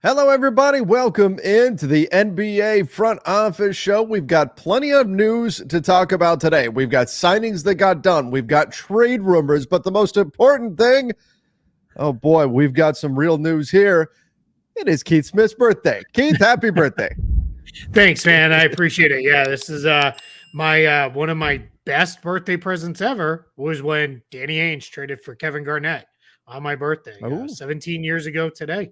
Hello, everybody. Welcome into the NBA Front Office Show. We've got plenty of news to talk about today. We've got signings that got done. We've got trade rumors. But the most important thing, oh boy, we've got some real news here. It is Keith Smith's birthday. Keith, happy birthday. Thanks, man. I appreciate it. Yeah, this is my one of my best birthday presents ever was when Danny Ainge traded for Kevin Garnett on my birthday, 17 years ago today.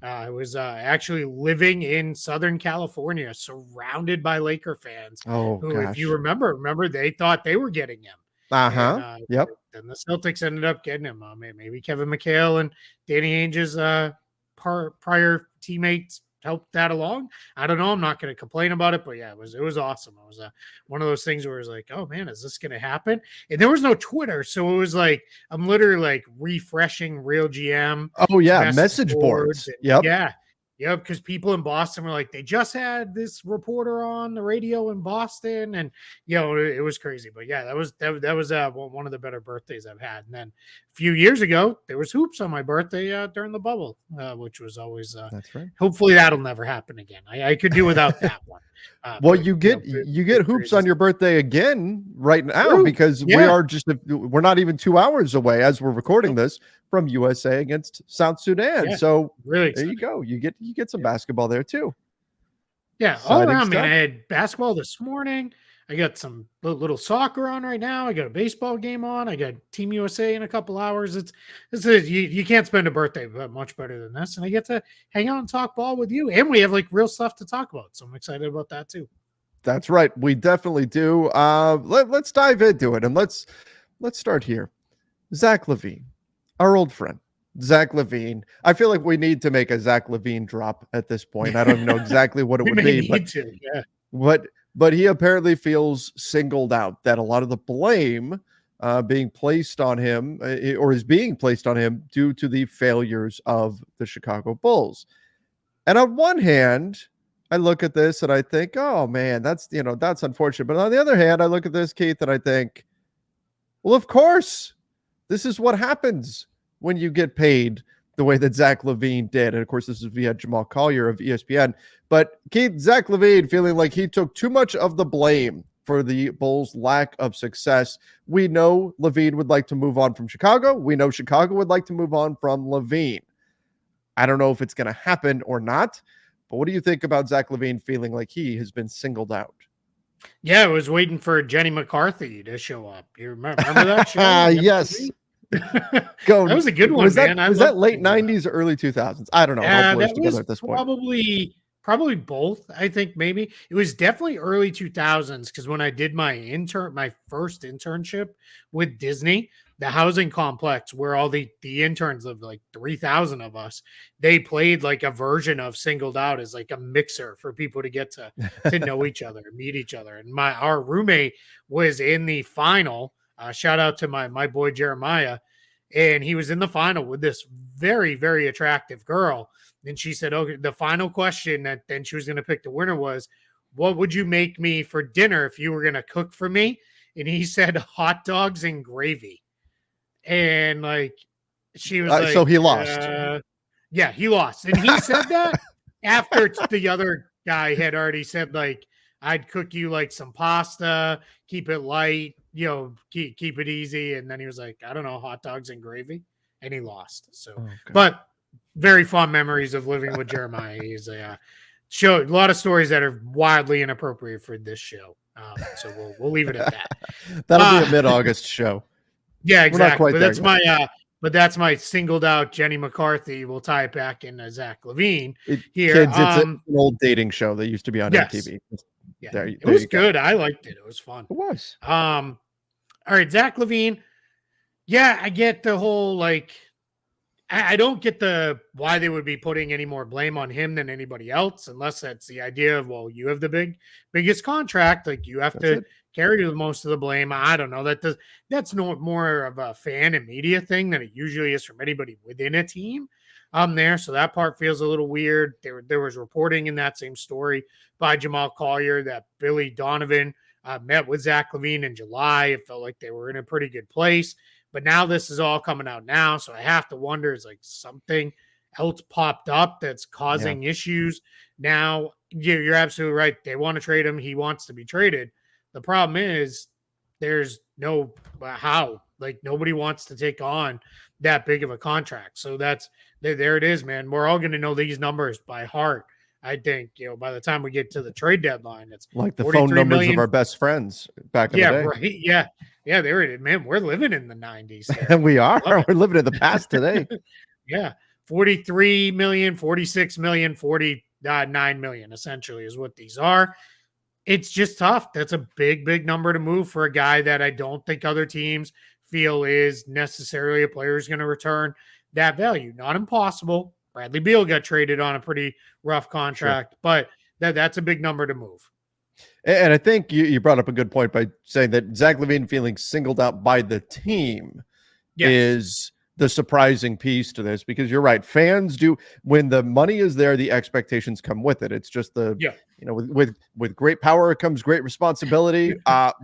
I was actually living in Southern California, surrounded by Laker fans. Oh, who, gosh. if you remember, they thought they were getting him. Yep. Then the Celtics ended up getting him. Maybe Kevin McHale and Danny Ainge's prior teammates helped that along. I don't know. I'm not going to complain about it, but yeah, it was awesome. It was one of those things where it was like, oh man, is this going to happen? And there was no Twitter, so it was like I'm literally like refreshing Real GM. Oh yeah, message boards. Yep. Yeah, because people in Boston were like, they just had this reporter on the radio in Boston, and it was crazy. But yeah, that was one of the better birthdays I've had. And then a few years ago, there was hoops on my birthday during the bubble, which was always that's right. Hopefully that'll never happen again. I could do without that one. Well, you get hoops on your birthday again right now because we're not even 2 hours away as we're recording this from USA against South Sudan. Yeah, so really there you go. You get some basketball there too. Yeah, all around, man. I had basketball this morning. I got some little soccer on right now. I got a baseball game on. I got Team USA in a couple hours. You can't spend a birthday much better than this. And I get to hang out and talk ball with you. And we have like real stuff to talk about. So I'm excited about that too. That's right. We definitely do. Let's dive into it. And let's start here. Zach LaVine, our old friend. Zach LaVine. I feel like we need to make a Zach LaVine drop at this point. I don't know exactly what it would be, but he apparently feels singled out, that a lot of the blame being placed on him or is being placed on him due to the failures of the Chicago Bulls. And on one hand, I look at this and I think, oh man, that's unfortunate. But on the other hand, I look at this, Keith, and I think, well, of course, this is what happens when you get paid the way that Zach LaVine did. And of course, this is via Jamal Collier of ESPN. But Keith, Zach LaVine feeling like he took too much of the blame for the Bulls' lack of success. We know LaVine would like to move on from Chicago. We know Chicago would like to move on from LaVine. I don't know if it's going to happen or not, but what do you think about Zach LaVine feeling like he has been singled out? Yeah, I was waiting for Jenny McCarthy to show up. You remember that show? Yes. That was a good one, man. Was that late 90s or early 2000s? I don't know. That was at this probably both. I think maybe it was definitely early 2000s because when I did my first internship with Disney, the housing complex where all the interns lived, like 3,000 of us, they played like a version of Singled Out as like a mixer for people to get to know each other, meet each other. And our roommate was in the final. Shout out to my boy Jeremiah, and he was in the final with this very, very attractive girl. And she said, okay, the final question that then she was going to pick the winner was, what would you make me for dinner if you were going to cook for me? And he said, hot dogs and gravy. And like, she was like, so he lost. Yeah, he lost. And he said that after the other guy had already said, like, I'd cook you like some pasta, keep it light, keep it easy. And then he was like, I don't know, hot dogs and gravy. And he lost. So, but very fond memories of living with Jeremiah. He's a lot of stories that are wildly inappropriate for this show. So we'll leave it at that. That'll be a mid-August show. Yeah, exactly. But that's my singled out Jenny McCarthy. We'll tie it back in Zach LaVine here. Kids, it's an old dating show that used to be on MTV. Yeah, it was good. I liked it. It was fun. It was. All right, Zach LaVine. Yeah, I get the whole like. I don't get why they would be putting any more blame on him than anybody else, unless that's the idea of, well, you have the biggest contract, like you have to carry most of the blame. I don't know. That's no more of a fan and media thing than it usually is from anybody within a team. There, so that part feels a little weird. There was reporting in that same story by Jamal Collier that Billy Donovan met with Zach LaVine in July. It felt like they were in a pretty good place. But now this is all coming out now, so I have to wonder, is like something else popped up that's causing issues. Now, you're absolutely right. They want to trade him. He wants to be traded. The problem is there's no how. Like, nobody wants to take on that big of a contract. So there it is, man. We're all going to know these numbers by heart. I think, by the time we get to the trade deadline, it's like the phone numbers of our best friends back in the day. Right. Yeah. There it is, man. We're living in the 90s. And we are. We're living in the past today. Yeah. 43 million, 46 million, 49 million, essentially, is what these are. It's just tough. That's a big, big number to move for a guy that I don't think other teams feel is necessarily a player who's going to return that value. Not impossible. Bradley Beal got traded on a pretty rough contract, but that's a big number to move. And I think you brought up a good point by saying that Zach LaVine feeling singled out by the team is the surprising piece to this, because you're right. Fans do, when the money is there, the expectations come with it. It's just with great power comes great responsibility.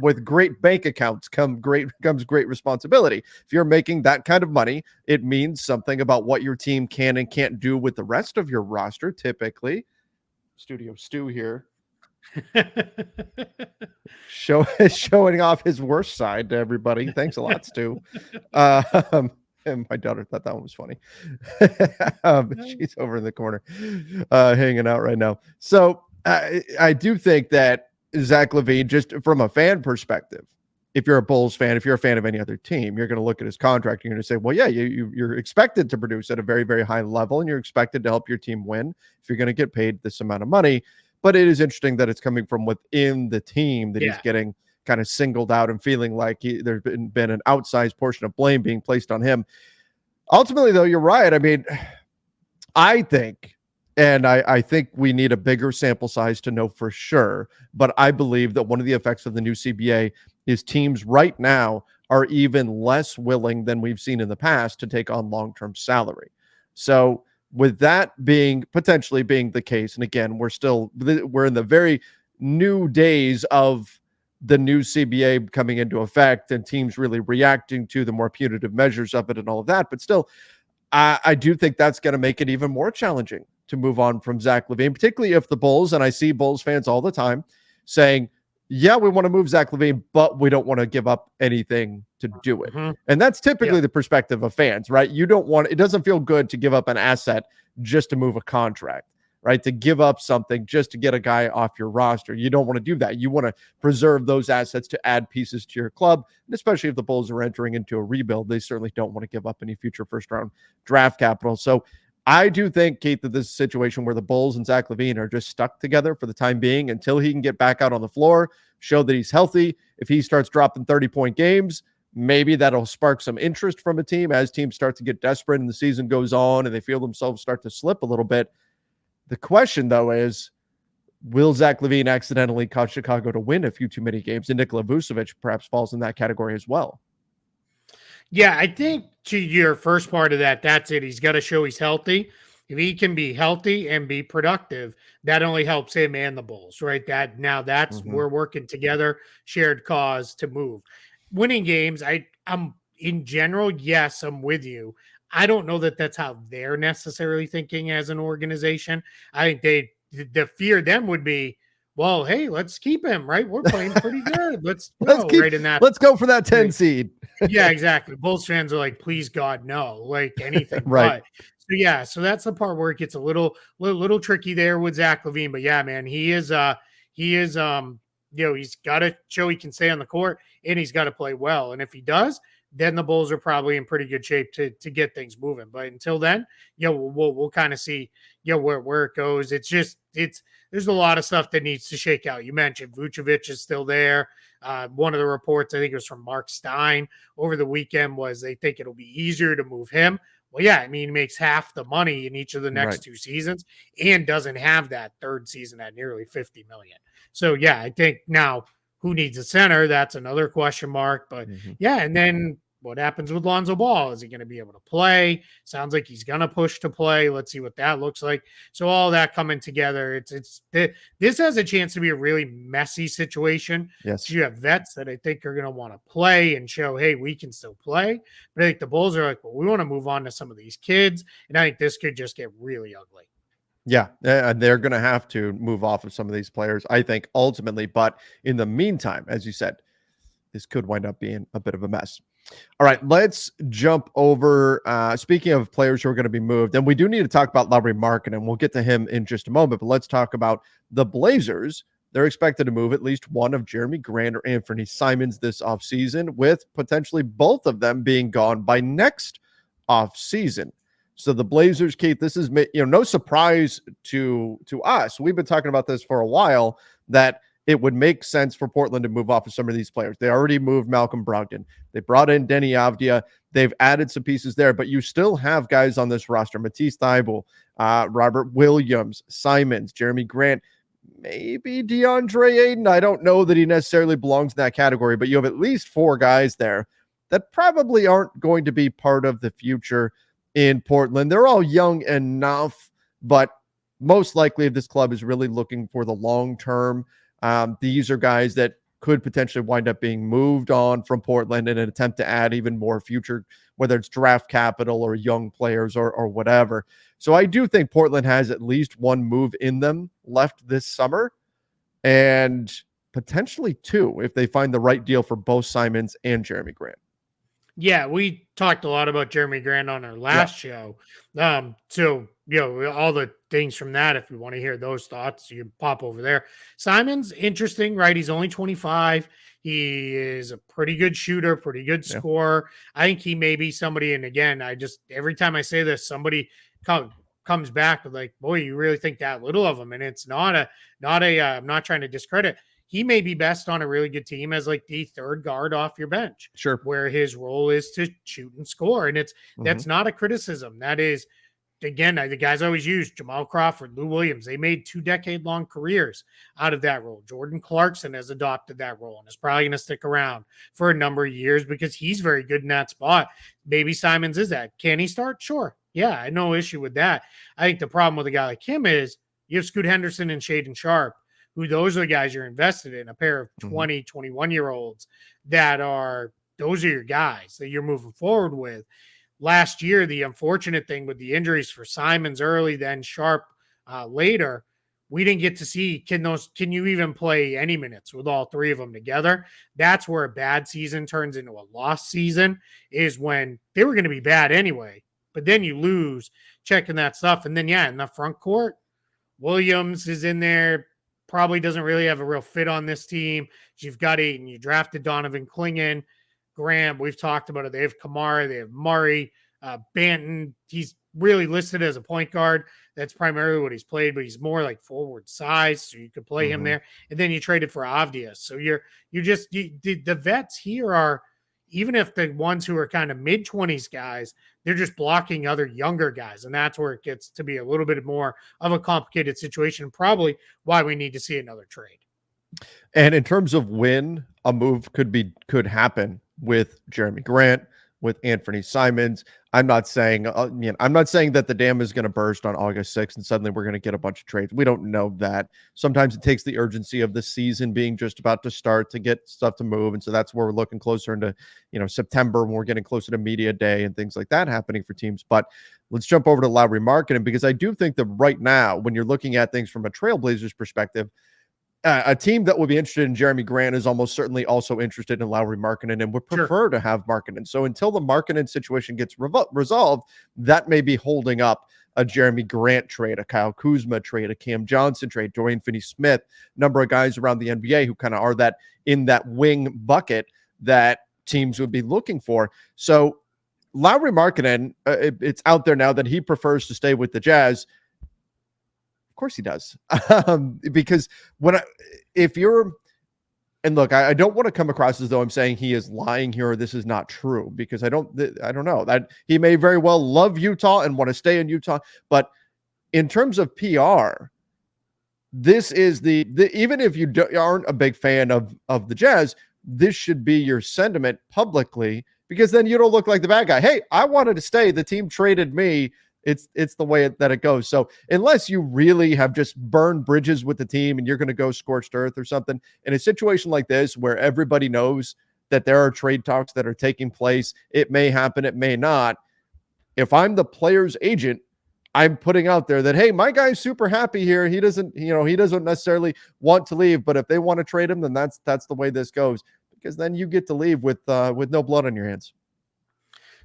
With great bank accounts comes great responsibility. If you're making that kind of money, it means something about what your team can and can't do with the rest of your roster. Typically, Studio Stu here. Showing off his worst side to everybody. Thanks a lot, Stu. And my daughter thought that one was funny. She's over in the corner hanging out right now. So I do think that Zach LaVine, just from a fan perspective, if you're a Bulls fan, if you're a fan of any other team, you're going to look at his contract. You're going to say, well, yeah, you're expected to produce at a very, very high level, and you're expected to help your team win if you're going to get paid this amount of money. But it is interesting that it's coming from within the team that he's getting kind of singled out and feeling like there's been an outsized portion of blame being placed on him. Ultimately, though, you're right. I mean, I think we need a bigger sample size to know for sure. But I believe that one of the effects of the new CBA is teams right now are even less willing than we've seen in the past to take on long-term salary. So with that potentially being the case, and again, we're in the very new days of the new CBA coming into effect and teams really reacting to the more punitive measures of it and all of that. But still, I do think that's going to make it even more challenging to move on from Zach LaVine, particularly if the Bulls, and I see Bulls fans all the time saying, yeah, we want to move Zach LaVine, but we don't want to give up anything to do it. Mm-hmm. And that's typically the perspective of fans, right? It doesn't feel good to give up an asset just to move a contract, right? To give up something just to get a guy off your roster. You don't want to do that. You want to preserve those assets to add pieces to your club. And especially if the Bulls are entering into a rebuild, they certainly don't want to give up any future first-round draft capital. So I do think, Keith, that this is a situation where the Bulls and Zach LaVine are just stuck together for the time being until he can get back out on the floor, show that he's healthy. If he starts dropping 30-point games, maybe that'll spark some interest from a team as teams start to get desperate and the season goes on and they feel themselves start to slip a little bit. The question, though, is, will Zach LaVine accidentally cause Chicago to win a few too many games? And Nikola Vucevic perhaps falls in that category as well. Yeah, I think to your first part of that's it. He's got to show he's healthy. If he can be healthy and be productive, that only helps him and the Bulls, right? We're working together, shared cause to move. Winning games, I'm in general, yes, I'm with you. I don't know that that's how they're necessarily thinking as an organization. I think the fear them would be, well, hey, let's keep him, right? We're playing pretty good. Let's go for that 10 seed. Yeah, exactly. Bulls fans are like, please God, no, like anything. Right. But, so that's the part where it gets a little tricky there with Zach LaVine. But yeah, man, he's got to show he can stay on the court and he's got to play well. And if he does, then the Bulls are probably in pretty good shape to get things moving. But until then, we'll kind of see, where it goes. There's a lot of stuff that needs to shake out. You mentioned Vucevic is still there. One of the reports, I think it was from Mark Stein over the weekend, was they think it'll be easier to move him. Well, yeah, I mean, he makes half the money in each of the next two seasons and doesn't have that third season at nearly $50 million. So, yeah, I think now who needs a center? That's another question mark. But, yeah, and then what happens with Lonzo Ball? Is he going to be able to play? Sounds like he's going to push to play. Let's see what that looks like. So all that coming together, this has a chance to be a really messy situation. Yes. You have vets that I think are going to want to play and show, hey, we can still play. But I think the Bulls are like, well, we want to move on to some of these kids. And I think this could just get really ugly. Yeah, and they're going to have to move off of some of these players, I think, ultimately. But in the meantime, as you said, this could wind up being a bit of a mess. All right, let's jump over. Speaking of players who are going to be moved, and we do need to talk about Lauri Markkanen, and we'll get to him in just a moment. But let's talk about the Blazers. They're expected to move at least one of Jerami Grant or Anfernee Simons this offseason, with potentially both of them being gone by next offseason. So the Blazers, Keith, this is no surprise to us. We've been talking about this for a while, that it would make sense for Portland to move off of some of these players. They already moved Malcolm Brogdon. They brought in Denny Avdia. They've added some pieces there, but you still have guys on this roster: Matisse Thybulle, Robert Williams, Simons, Jerami Grant, maybe DeAndre Ayton. I don't know that he necessarily belongs in that category, but you have at least 4 guys there that probably aren't going to be part of the future in Portland. They're all young enough, but most likely if this club is really looking for the long term, these are guys that could potentially wind up being moved on from Portland in an attempt to add even more future, whether it's draft capital or young players or whatever. So I do think Portland has at least one move in them left this summer, and potentially 2 if they find the right deal for both Simons and Jerami Grant. Yeah, we talked a lot about Jerami Grant on our last show. So, all the things from that, if you want to hear those thoughts, you can pop over there. Simon's interesting, right? He's only 25. He is a pretty good shooter, pretty good scorer. I think he may be somebody, and again, every time I say this, somebody comes back with like, boy, you really think that little of him? And it's I'm not trying to discredit. He may be best on a really good team as like the third guard off your bench. Sure. Where his role is to shoot and score. And that's not a criticism. That is, again, the guys always use Jamal Crawford, Lou Williams. They made 2-decade-long careers out of that role. Jordan Clarkson has adopted that role and is probably going to stick around for a number of years because he's very good in that spot. Maybe Simons is that. Can he start? Sure. Yeah, I have no issue with that. I think the problem with a guy like him is you have Scoot Henderson and Shaedon Sharpe, who those are the guys you're invested in, a pair of 20, 21-year-olds those are your guys that you're moving forward with. Last year, the unfortunate thing with the injuries for Simons early, then Sharpe later, we didn't get to see, can you even play any minutes with all 3 of them together? That's where a bad season turns into a lost season, is when they were going to be bad anyway, but then you lose checking that stuff. And then, in the front court, Williams is in there, probably doesn't really have a real fit on this team. You've got Ayton, you drafted Donovan Clingan, Graham, we've talked about it. They have Kamara, they have Murray, Banton. He's really listed as a point guard. That's primarily what he's played, but he's more like forward size, so you could play him there. And then you traded for Avdia. So the vets here are, even if the ones who are kind of mid-20s guys, they're just blocking other younger guys. And that's where it gets to be a little bit more of a complicated situation, probably why we need to see another trade. And in terms of when a move could happen with Jerami Grant, with Anfernee Simons, I'm not saying that the dam is going to burst on August 6th and suddenly we're going to get a bunch of trades. We don't know that. Sometimes it takes the urgency of the season being just about to start to get stuff to move. And so that's where we're looking closer into, September, when we're getting closer to media day and things like that happening for teams. But let's jump over to Lauri Markkanen, because I do think that right now, when you're looking at things from a Trailblazers perspective, a team that would be interested in Jerami Grant is almost certainly also interested in Lauri Markkanen and would prefer to have Markkanen. So until the Markkanen situation gets resolved, that may be holding up a Jerami Grant trade, a Kyle Kuzma trade, a Cam Johnson trade, Dorian Finney-Smith, number of guys around the NBA who kind of are that in that wing bucket that teams would be looking for. So Lauri Markkanen, it's out there now that he prefers to stay with the Jazz. Of course he does. Because and look, I don't want to come across as though I'm saying he is lying here or this is not true, because I don't know that he may very well love Utah and want to stay in Utah. But in terms of PR, this is the even if you aren't a big fan of the Jazz, this should be your sentiment publicly, because then you don't look like the bad guy. Hey, I wanted to stay. The team traded me. It's the way that it goes. So unless you really have just burned bridges with the team and you're going to go scorched earth or something, in a situation like this where everybody knows that there are trade talks that are taking place, it may happen, it may not. If I'm the player's agent, I'm putting out there that, hey, my guy's super happy here. He doesn't necessarily want to leave, but if they want to trade him, then that's the way this goes, because then you get to leave with no blood on your hands.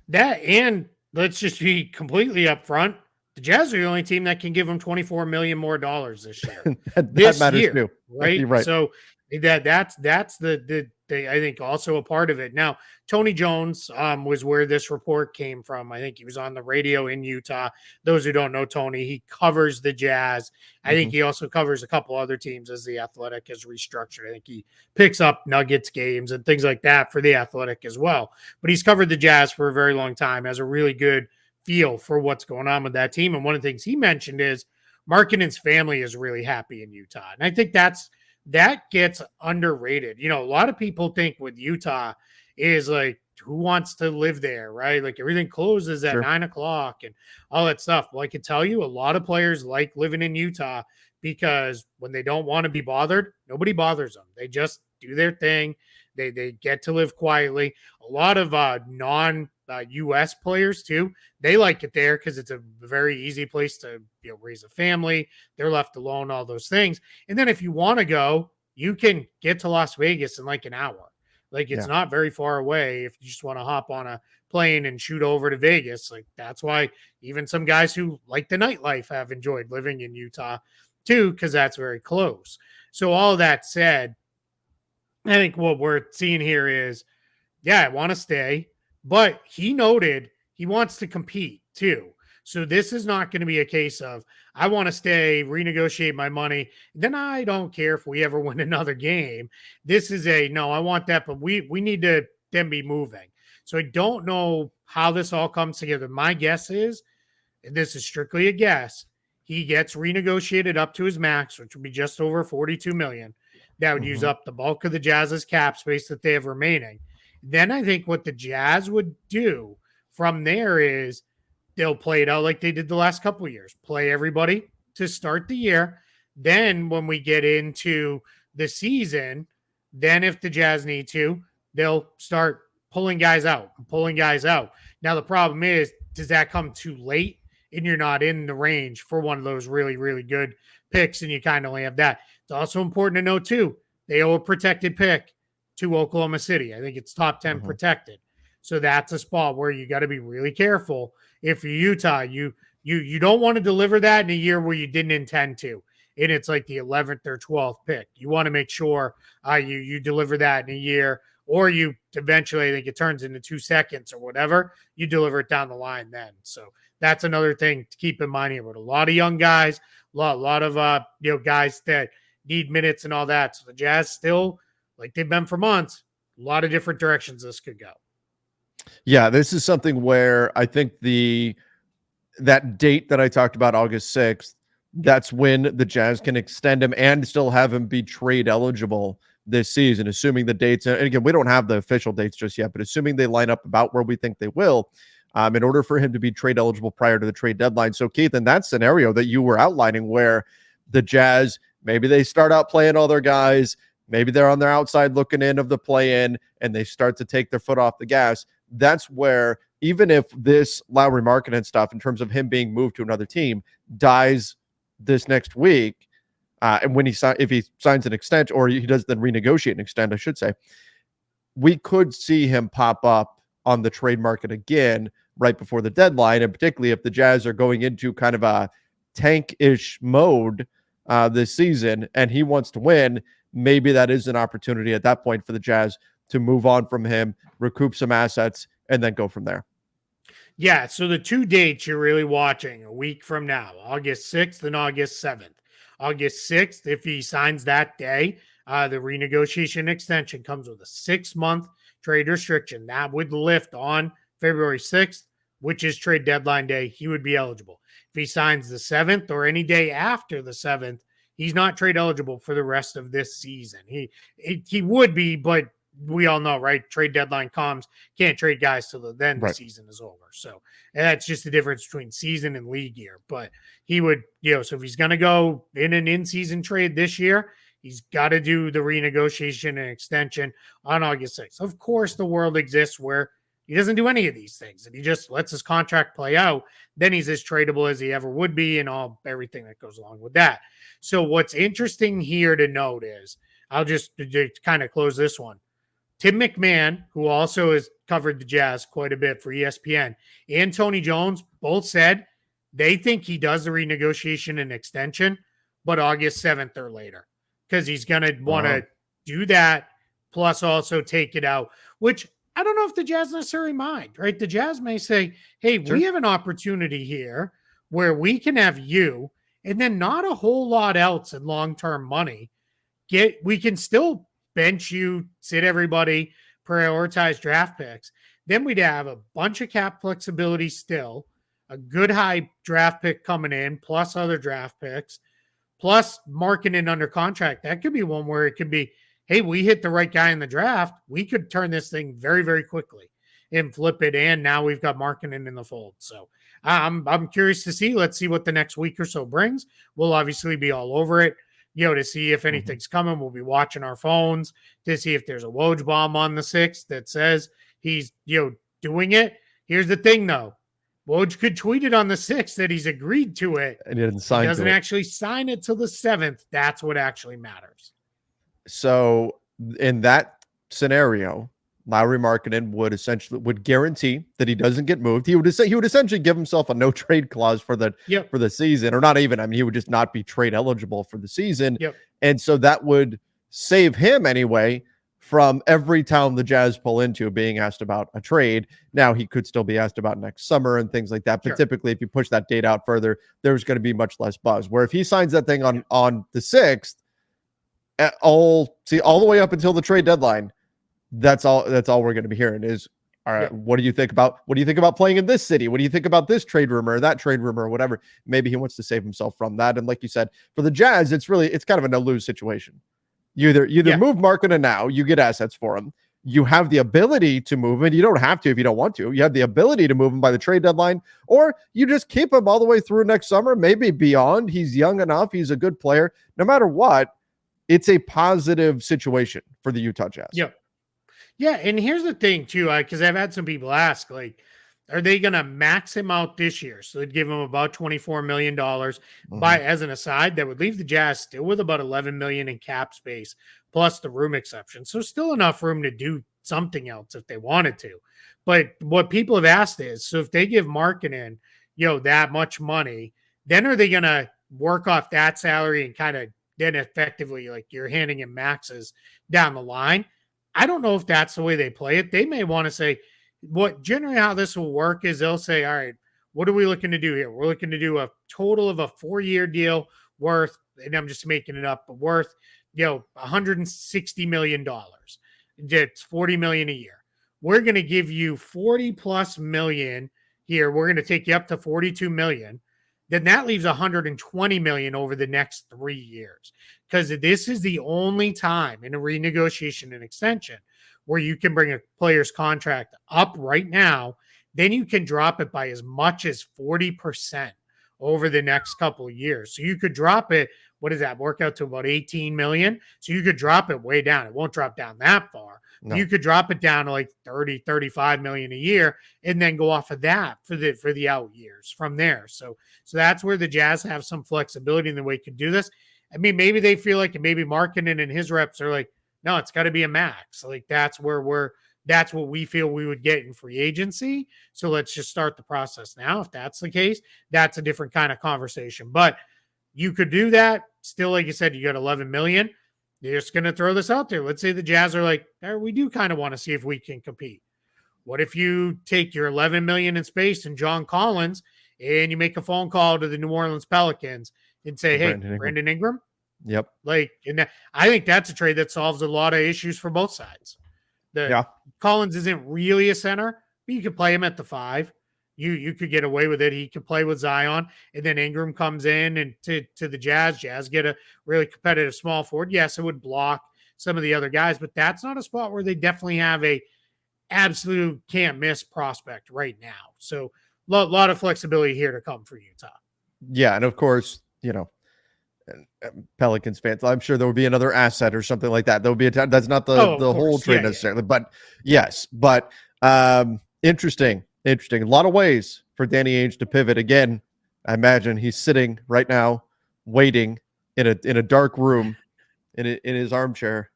That, and let's just be completely upfront. The Jazz are the only team that can give them $24 million more this year. that matters year, too, right? Right. So that's the I think also a part of it. Now, Tony Jones was where this report came from. I think he was on the radio in Utah. Those who don't know Tony, he covers the Jazz. I think he also covers a couple other teams as the Athletic is restructured. I think he picks up Nuggets games and things like that for the Athletic as well. But he's covered the Jazz for a very long time, has a really good feel for what's going on with that team. And one of the things he mentioned is Markkanen's family is really happy in Utah. And I think that gets underrated. You know, a lot of people think with Utah is like, who wants to live there, right? Like everything closes at 9:00 and all that stuff. Well, I can tell you a lot of players like living in Utah because when they don't want to be bothered, nobody bothers them. They just do their thing. They get to live quietly. A lot of non-U.S. players too, they like it there because it's a very easy place to raise a family. They're left alone, all those things. And then if you want to go, you can get to Las Vegas in like an hour. Like it's not very far away if you just want to hop on a plane and shoot over to Vegas. Like that's why even some guys who like the nightlife have enjoyed living in Utah too, because that's very close. So all of that said, I think what we're seeing here is, I want to stay, but he noted he wants to compete too. So this is not going to be a case of, I want to stay, renegotiate my money, then I don't care if we ever win another game. This is no, I want that, but we need to then be moving. So I don't know how this all comes together. My guess is, and this is strictly a guess, he gets renegotiated up to his max, which would be just over $42 million. That would use up the bulk of the Jazz's cap space that they have remaining. Then I think what the Jazz would do from there is they'll play it out like they did the last couple of years. Play everybody to start the year. Then when we get into the season, then if the Jazz need to, they'll start pulling guys out. Now the problem is, does that come too late and you're not in the range for one of those really, really good picks and you kind of only have that? It's also important to know too, they owe a protected pick to Oklahoma City. I think it's top 10 protected. So that's a spot where you got to be really careful. If you're Utah, you don't want to deliver that in a year where you didn't intend to, and it's like the 11th or 12th pick. You want to make sure you deliver that in a year, or you eventually, I think it turns into 2 seconds or whatever, you deliver it down the line then. So that's another thing to keep in mind here. With a lot of young guys, a lot of guys that need minutes and all that. So the Jazz still, like they've been for months, a lot of different directions this could go. Yeah, this is something where I think that date that I talked about, August 6th, that's when the Jazz can extend him and still have him be trade eligible this season, assuming the dates, and again, we don't have the official dates just yet, but assuming they line up about where we think they will, in order for him to be trade eligible prior to the trade deadline. So Keith, in that scenario that you were outlining where the Jazz, maybe they start out playing all their guys, maybe they're on their outside looking in of the play-in, and they start to take their foot off the gas. That's where, even if this Lauri Markkanen stuff, in terms of him being moved to another team, dies this next week, and when if he signs an extent, or he does then renegotiate an extent, I should say, we could see him pop up on the trade market again right before the deadline, and particularly if the Jazz are going into kind of a tank-ish mode this season, and he wants to win, maybe that is an opportunity at that point for the Jazz to move on from him, recoup some assets, and then go from there. Yeah, so the 2 dates you're really watching a week from now, August 6th and August 7th. August 6th, if he signs that day, the renegotiation extension comes with a 6-month trade restriction. That would lift on February 6th, which is trade deadline day. He would be eligible. If he signs the 7th or any day after the 7th, he's not trade eligible for the rest of this season. He would be, but we all know, right? Trade deadline comes, can't trade guys till then the Right. season is over. So and that's just the difference between season and league year. But he would, so if he's going to go in an in-season trade this year, he's got to do the renegotiation and extension on August 6th. Of course, the world exists where he doesn't do any of these things and he just lets his contract play out. Then he's as tradable as he ever would be and everything that goes along with that. So what's interesting here to note is, I'll just to kind of close this one. Tim McMahon, who also has covered the Jazz quite a bit for ESPN, and Tony Jones both said they think he does the renegotiation and extension, but August 7th or later, because he's going to want to do that, plus also take it out, which I don't know if the Jazz necessarily mind, right? The Jazz may say, hey, we have an opportunity here where we can have you and then not a whole lot else in long-term money. We can still bench you, sit everybody, prioritize draft picks. Then we'd have a bunch of cap flexibility still, a good high draft pick coming in, plus other draft picks, plus Markkanen under contract. That could be one where it could be, hey, we hit the right guy in the draft. We could turn this thing very, very quickly and flip it. And now we've got Markkanen in the fold. So I'm curious to see. Let's see what the next week or so brings. We'll obviously be all over it, to see if anything's coming. We'll be watching our phones to see if there's a Woj bomb on the 6th that says he's, doing it. Here's the thing, though. Woj could tweet it on the 6th that he's agreed to it. And he doesn't actually sign it till the 7th. That's what actually matters. So in that scenario, Lauri Markkanen would guarantee that he doesn't get moved. He would essentially give himself a no trade clause for the season, or not even. I mean, he would just not be trade eligible for the season. And so that would save him anyway from every town the Jazz pull into being asked about a trade. Now he could still be asked about next summer and things like that. But typically, if you push that date out further, there's going to be much less buzz. Where if he signs that thing on the 6th, all the way up until the trade deadline, that's all we're going to be hearing is, all right, what do you think about playing in this city? What do you think about this trade rumor, that trade rumor, whatever? Maybe he wants to save himself from that. And like you said, for the Jazz, it's kind of a no-lose situation. You either move Markkanen now, you get assets for him. You have the ability to move him. You don't have to if you don't want to. You have the ability to move him by the trade deadline, or you just keep him all the way through next summer, maybe beyond. He's young enough. He's a good player. No matter what, it's a positive situation for the Utah Jazz. Yeah, and here's the thing, too, because I've had some people ask, like, are they going to max him out this year? So they'd give him about $24 million. As an aside, that would leave the Jazz still with about $11 million in cap space, plus the room exception. So still enough room to do something else if they wanted to. But what people have asked is, so if they give Markkanen, that much money, then are they going to work off that salary and kind of then effectively, like, you're handing him maxes down the line? I don't know if that's the way they play it. They may want to say, generally how this will work is they'll say, all right, what are we looking to do here? We're looking to do a total of a 4-year deal worth, and I'm just making it up, but worth, $160 million. It's $40 million a year. We're going to give you 40 plus million here. We're going to take you up to 42 million. Then that leaves 120 million over the next 3 years, because this is the only time in a renegotiation and extension where you can bring a player's contract up right now. Then you can drop it by as much as 40% over the next couple of years. So you could drop it. What does that work out to? About 18 million. So you could drop it way down. It won't drop down that far. No. You could drop it down to like 30, 35 million a year and then go off of that for the out years from there. So that's where the Jazz have some flexibility in the way you could do this. I mean, maybe they feel like, maybe Markkanen and his reps are like, no, it's got to be a max. Like that's what we feel we would get in free agency. So let's just start the process now. If that's the case, that's a different kind of conversation. But you could do that. Still, like you said, you got 11 million. You're just going to throw this out there. Let's say the Jazz are like, we do kind of want to see if we can compete. What if you take your 11 million in space and John Collins and you make a phone call to the New Orleans Pelicans and say, hey, Brandon Ingram? Yep. I think that's a trade that solves a lot of issues for both sides. Collins isn't really a center, but you could play him at the 5. You could get away with it. He could play with Zion, and then Ingram comes in and to the Jazz get a really competitive small forward. Yes, it would block some of the other guys, but that's not a spot where they definitely have a absolute can't miss prospect right now. So lot of flexibility here to come for Utah. Yeah, and of course, Pelicans fans, I'm sure there would be another asset or something like that. There would be that's not the whole trade necessarily, but yes, but interesting. A lot of ways for Danny Ainge to pivot. Again, I imagine he's sitting right now, waiting in a dark room, in his armchair,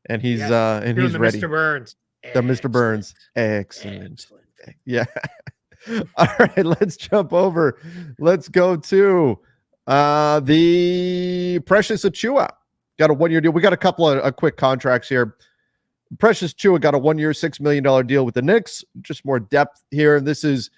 and he's he's ready. Mr. Burns, the Mr. Burns, excellent. Yeah. All right, let's jump over. Let's go to the Precious Achiuwa. Got a 1-year deal. We got a couple of quick contracts here. Precious Achiuwa got a 1-year, $6 million deal with the Knicks. Just more depth here. This is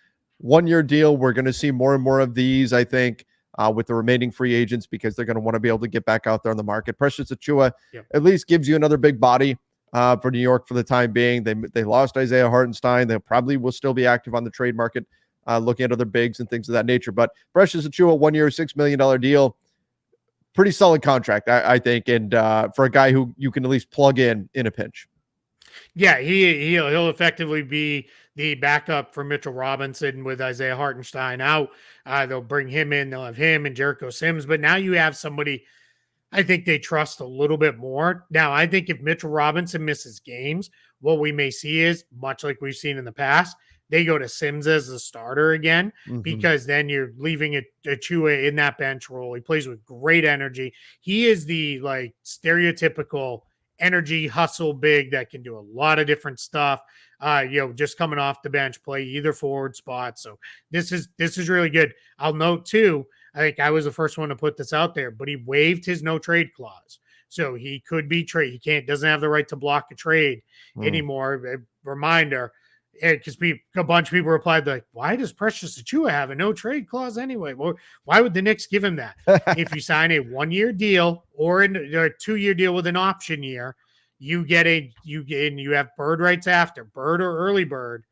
1-year deal. We're going to see more and more of these, I think, with the remaining free agents because they're going to want to be able to get back out there on the market. Precious Achiuwa at least gives you another big body for New York for the time being. They lost Isaiah Hartenstein. They probably will still be active on the trade market, looking at other bigs and things of that nature. But Precious Achiuwa, 1-year, $6 million deal. Pretty solid contract, I think, and for a guy who you can at least plug in a pinch. Yeah, he'll effectively be the backup for Mitchell Robinson with Isaiah Hartenstein out. They'll bring him in. They'll have him and Jericho Sims. But now you have somebody I think they trust a little bit more. Now, I think if Mitchell Robinson misses games, what we may see is, much like we've seen in the past, they go to Sims as the starter again, because then you're leaving Achiuwa in that bench role. He plays with great energy. He is the stereotypical energy hustle big that can do a lot of different stuff. Just coming off the bench, play either forward spot. So this is really good. I'll note too, I think I was the first one to put this out there, but he waived his no trade clause. So he could be trade. He doesn't have the right to block a trade anymore. A reminder, because a bunch of people replied like, why does Precious Achiuwa have a no trade clause anyway? Well, why would the Knicks give him that? If you sign a 1-year deal or a 2-year deal with an option year, you have bird rights after bird or early bird.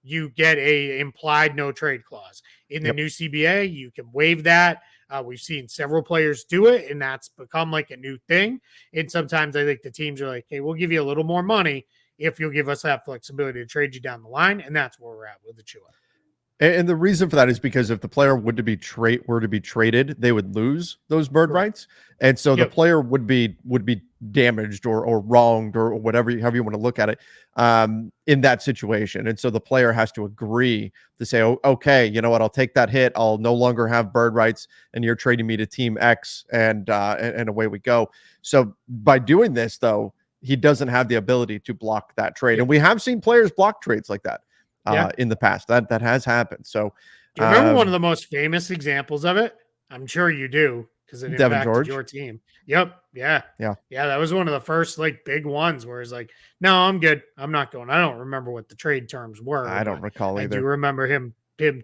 You get a implied no trade clause in the new CBA. You can waive that. We've seen several players do it, and that's become like a new thing. And sometimes I think the teams are like, hey, we'll give you a little more money if you'll give us that flexibility to trade you down the line. And that's where we're at with Achiuwa. And the reason for that is because if the player were to be traded, they would lose those bird rights. And so the player would be damaged or wronged or whatever, however you want to look at it, in that situation. And so the player has to agree to say, oh, okay, you know what, I'll take that hit. I'll no longer have bird rights and you're trading me to team X, and away we go. So by doing this, though, he doesn't have the ability to block that trade. And we have seen players block trades like that in the past. That has happened. So do you remember one of the most famous examples of it? I'm sure you do, because it impacted your team. Yep. Yeah. That was one of the first big ones where it's like, no, I'm good. I'm not going. I don't remember what the trade terms were. I don't recall either. I do remember him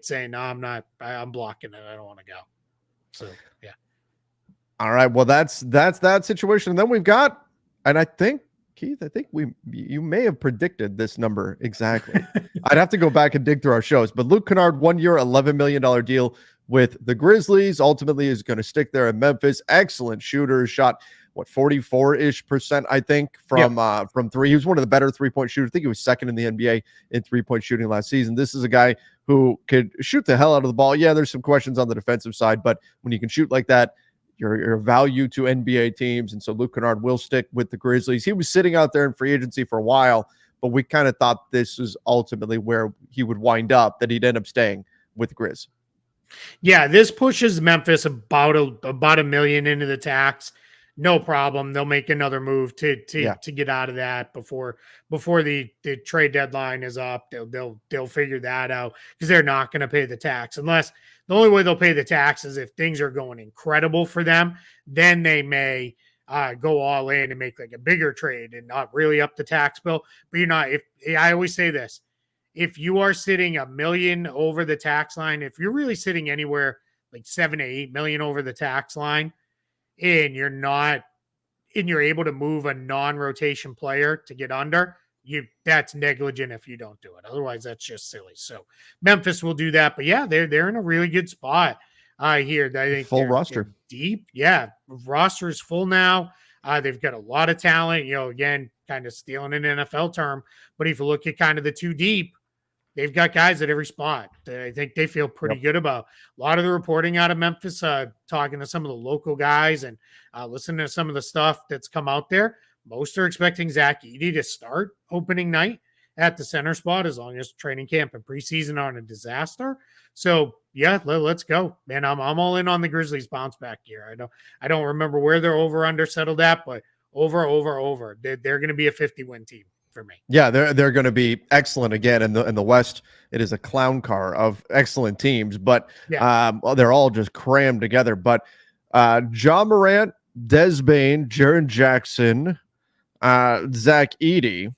saying, no, I'm not. I'm blocking it. I don't want to go. So yeah. All right. Well, that's that situation. And then we've got, and I think, Keith, you may have predicted this number exactly. I'd have to go back and dig through our shows, but Luke Kennard, 1-year, $11 million deal with the Grizzlies. Ultimately is going to stick there in Memphis. Excellent shooter, shot 44-ish%, I think, from three. He was one of the better 3-point shooters. I think he was second in the NBA in 3-point shooting last season. This is a guy who could shoot the hell out of the ball. Yeah, there's some questions on the defensive side, but when you can shoot like that, your value to NBA teams. And so Luke Kennard will stick with the Grizzlies. He was sitting out there in free agency for a while, but we kind of thought this was ultimately where he would wind up, that he'd end up staying with the Grizz. Yeah, this pushes Memphis about $1 million into the tax. No problem. They'll make another move to get out of that before the trade deadline is up. They'll figure that out, because they're not going to pay the tax, unless the only way they'll pay the tax is if things are going incredible for them. Then they may go all in and make a bigger trade and not really up the tax bill. But you're not. I always say this, if you are sitting $1 million over the tax line, if you're really sitting anywhere like $7 to $8 million over the tax line, and you're able to move a non-rotation player to get under, that's negligent if you don't do it. Otherwise, that's just silly. So Memphis will do that. But yeah, they're in a really good spot here. I think full roster. Deep. Yeah. Roster is full now. They've got a lot of talent, again, kind of stealing an NFL term. But if you look at kind of the too deep, they've got guys at every spot that I think they feel pretty good about. A lot of the reporting out of Memphis, talking to some of the local guys and listening to some of the stuff that's come out there, most are expecting Zach Edey to start opening night at the center spot, as long as training camp and preseason aren't a disaster. So yeah, let's go, man. I'm all in on the Grizzlies bounce back here. I don't remember where their over under settled at, but over. They're going to be a 50-win team for me. Yeah, they're going to be excellent again in the West. It is a clown car of excellent teams, but they're all just crammed together. But Ja Morant, Des Bane, Jaren Jackson, Zach Edey,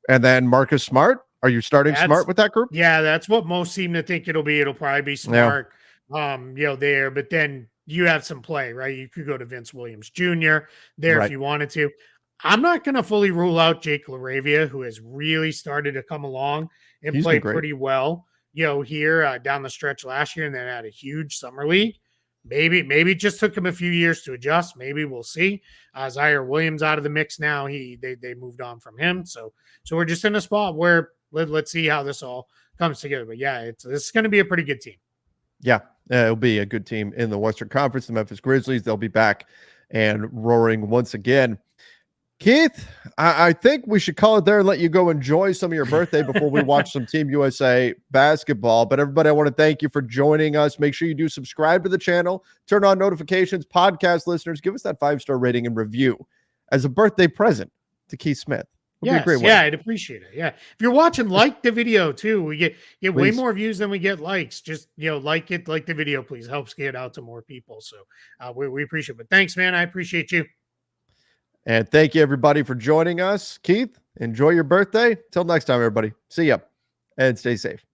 and then Marcus Smart. Are you starting Smart with that group? Yeah, that's what most seem to think it'll be. It'll probably be Smart, there. But then you have some play, right? You could go to Vince Williams Jr. there if you wanted to. I'm not going to fully rule out Jake LaRavia, who has really started to come along and play pretty well, here down the stretch last year, and then had a huge summer league. Maybe it just took him a few years to adjust. Maybe we'll see. Zaire Williams out of the mix now. They moved on from him. So we're just in a spot where let's see how this all comes together. But yeah, this is going to be a pretty good team. Yeah, it'll be a good team in the Western Conference. The Memphis Grizzlies, they'll be back and roaring once again. Keith, I think we should call it there and let you go enjoy some of your birthday before we watch some Team USA basketball. But everybody, I want to thank you for joining us. Make sure you do subscribe to the channel, turn on notifications, podcast listeners, give us that 5-star rating and review as a birthday present to Keith Smith. Yes, I'd appreciate it. Yeah. If you're watching, like the video too. We get way more views than we get likes. Just, like the video, please. Helps get out to more people. So we appreciate it. But thanks, man. I appreciate you. And thank you, everybody, for joining us. Keith, enjoy your birthday. Till next time, everybody. See ya and stay safe.